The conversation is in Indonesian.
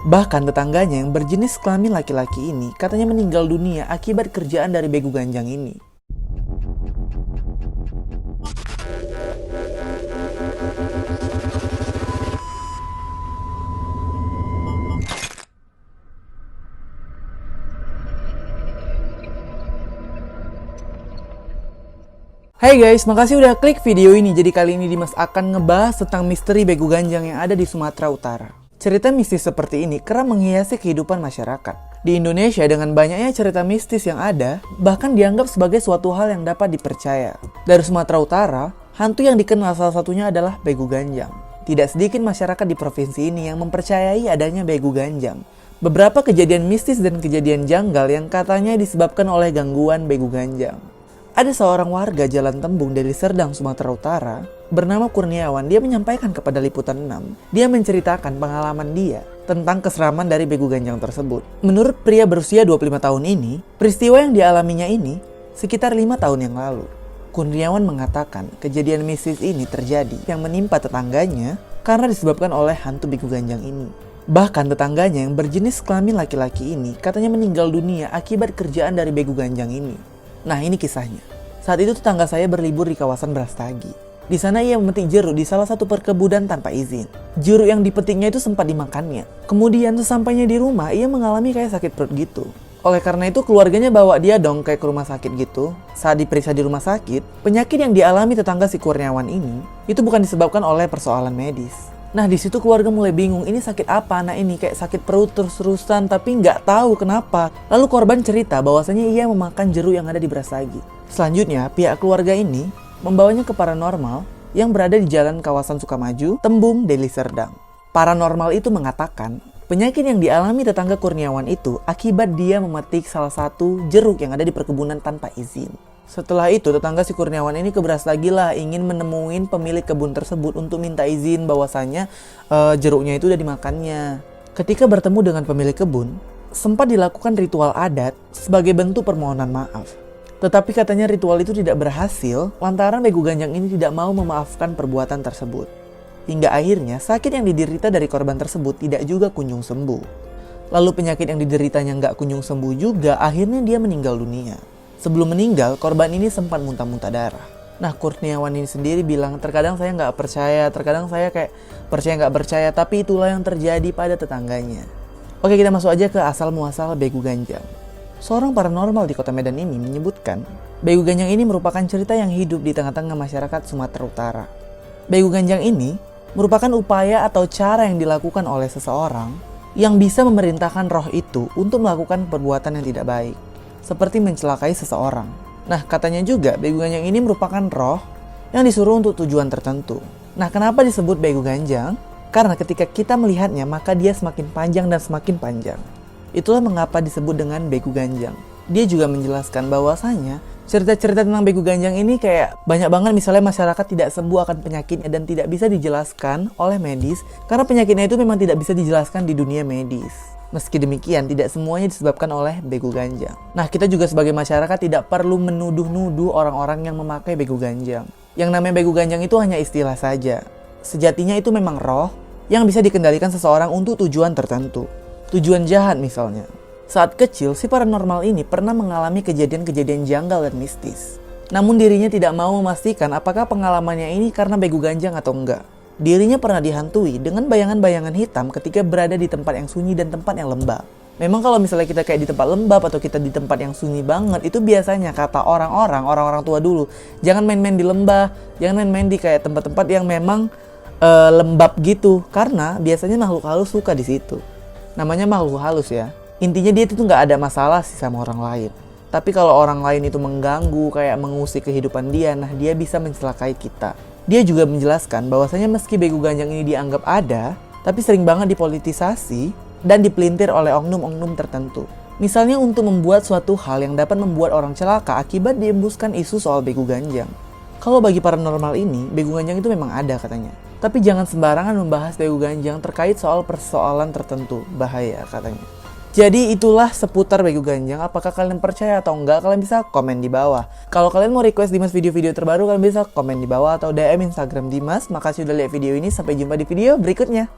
Bahkan tetangganya yang berjenis kelamin laki-laki ini katanya meninggal dunia akibat kerjaan dari begu ganjang ini. Hai guys, makasih udah klik video ini. Jadi kali ini Dimas akan ngebahas tentang misteri begu ganjang yang ada di Sumatera Utara. Cerita mistis seperti ini kerap menghiasi kehidupan masyarakat. Di Indonesia dengan banyaknya cerita mistis yang ada, bahkan dianggap sebagai suatu hal yang dapat dipercaya. Dari Sumatera Utara, hantu yang dikenal salah satunya adalah begu ganjang. Tidak sedikit masyarakat di provinsi ini yang mempercayai adanya begu ganjang. Beberapa kejadian mistis dan kejadian janggal yang katanya disebabkan oleh gangguan begu ganjang. Ada seorang warga Jalan Tembung dari Serdang, Sumatera Utara, bernama Kurniawan. Dia menyampaikan kepada Liputan 6. Dia menceritakan pengalaman dia tentang keseraman dari begu ganjang tersebut. Menurut pria berusia 25 tahun ini, peristiwa yang dialaminya ini sekitar 5 tahun yang lalu. Kurniawan mengatakan kejadian mistis ini terjadi yang menimpa tetangganya karena disebabkan oleh hantu begu ganjang ini. Bahkan tetangganya yang berjenis kelamin laki-laki ini katanya meninggal dunia akibat kerjaan dari begu ganjang ini. Nah, ini kisahnya. Saat itu tetangga saya berlibur di kawasan Brastagi. Di sana ia memetik jeruk di salah satu perkebunan tanpa izin. Jeruk yang dipetiknya itu sempat dimakannya. Kemudian sesampainya di rumah ia mengalami kayak sakit perut gitu. Oleh karena itu keluarganya bawa dia dong kayak ke rumah sakit gitu. Saat diperiksa di rumah sakit, penyakit yang dialami tetangga si Kurniawan ini itu bukan disebabkan oleh persoalan medis. Nah, di situ keluarga mulai bingung, ini sakit apa anak ini, kayak sakit perut terus-terusan tapi nggak tahu kenapa. Lalu korban cerita bahwasanya ia memakan jeruk yang ada di Brastagi. Selanjutnya, pihak keluarga ini membawanya ke paranormal yang berada di jalan kawasan Sukamaju, Tembung, Deli Serdang. Paranormal itu mengatakan, penyakit yang dialami tetangga Kurniawan itu akibat dia memetik salah satu jeruk yang ada di perkebunan tanpa izin. Setelah itu tetangga si Kurniawan ini ke Brastagi lah, ingin menemuin pemilik kebun tersebut untuk minta izin bahwasanya jeruknya itu udah dimakannya. Ketika bertemu dengan pemilik kebun, sempat dilakukan ritual adat sebagai bentuk permohonan maaf. Tetapi katanya ritual itu tidak berhasil lantaran begu ganjang ini tidak mau memaafkan perbuatan tersebut. Hingga akhirnya sakit yang diderita dari korban tersebut tidak juga kunjung sembuh. Lalu penyakit yang dideritanya nggak kunjung sembuh juga, akhirnya dia meninggal dunia. Sebelum meninggal, korban ini sempat muntah-muntah darah. Nah, Kurniawan ini sendiri bilang, terkadang saya nggak percaya, terkadang saya kayak percaya nggak percaya, tapi itulah yang terjadi pada tetangganya. Oke, kita masuk aja ke asal-muasal begu ganjang. Seorang paranormal di kota Medan ini menyebutkan, begu ganjang ini merupakan cerita yang hidup di tengah-tengah masyarakat Sumatera Utara. Begu ganjang ini merupakan upaya atau cara yang dilakukan oleh seseorang yang bisa memerintahkan roh itu untuk melakukan perbuatan yang tidak baik, seperti mencelakai seseorang. Nah, katanya juga begu ganjang ini merupakan roh yang disuruh untuk tujuan tertentu. Nah, kenapa disebut begu ganjang? Karena ketika kita melihatnya, maka dia semakin panjang dan semakin panjang. Itulah mengapa disebut dengan begu ganjang. Dia juga menjelaskan bahwasanya cerita-cerita tentang begu ganjang ini kayak banyak banget, misalnya masyarakat tidak sembuh akan penyakitnya dan tidak bisa dijelaskan oleh medis karena penyakitnya itu memang tidak bisa dijelaskan di dunia medis. Meski demikian, tidak semuanya disebabkan oleh begu ganjang. Nah, kita juga sebagai masyarakat tidak perlu menuduh-nuduh orang-orang yang memakai begu ganjang. Yang namanya begu ganjang itu hanya istilah saja. Sejatinya itu memang roh yang bisa dikendalikan seseorang untuk tujuan tertentu. Tujuan jahat misalnya. Saat kecil, si paranormal ini pernah mengalami kejadian-kejadian janggal dan mistis. Namun dirinya tidak mau memastikan apakah pengalamannya ini karena begu ganjang atau enggak. Dirinya pernah dihantui dengan bayangan-bayangan hitam ketika berada di tempat yang sunyi dan tempat yang lembab. Memang kalau misalnya kita kayak di tempat lembab atau kita di tempat yang sunyi banget, itu biasanya kata orang-orang tua dulu, jangan main-main di lembah, jangan main-main di kayak tempat-tempat yang memang lembab gitu, karena biasanya makhluk halus suka di situ. Namanya makhluk halus ya. Intinya dia itu nggak ada masalah sih sama orang lain. Tapi kalau orang lain itu mengganggu, kayak mengusik kehidupan dia, nah dia bisa mencelakai kita. Dia juga menjelaskan bahwasanya meski begu ganjang ini dianggap ada, tapi sering banget dipolitisasi dan dipelintir oleh oknum-oknum tertentu. Misalnya untuk membuat suatu hal yang dapat membuat orang celaka akibat diembuskan isu soal begu ganjang. Kalau bagi paranormal ini, begu ganjang itu memang ada katanya. Tapi jangan sembarangan membahas begu ganjang terkait soal persoalan tertentu, bahaya katanya. Jadi itulah seputar begu ganjang. Apakah kalian percaya atau enggak? Kalian bisa komen di bawah. Kalau kalian mau request Dimas video-video terbaru, kalian bisa komen di bawah atau DM Instagram Dimas. Makasih udah lihat video ini. Sampai jumpa di video berikutnya.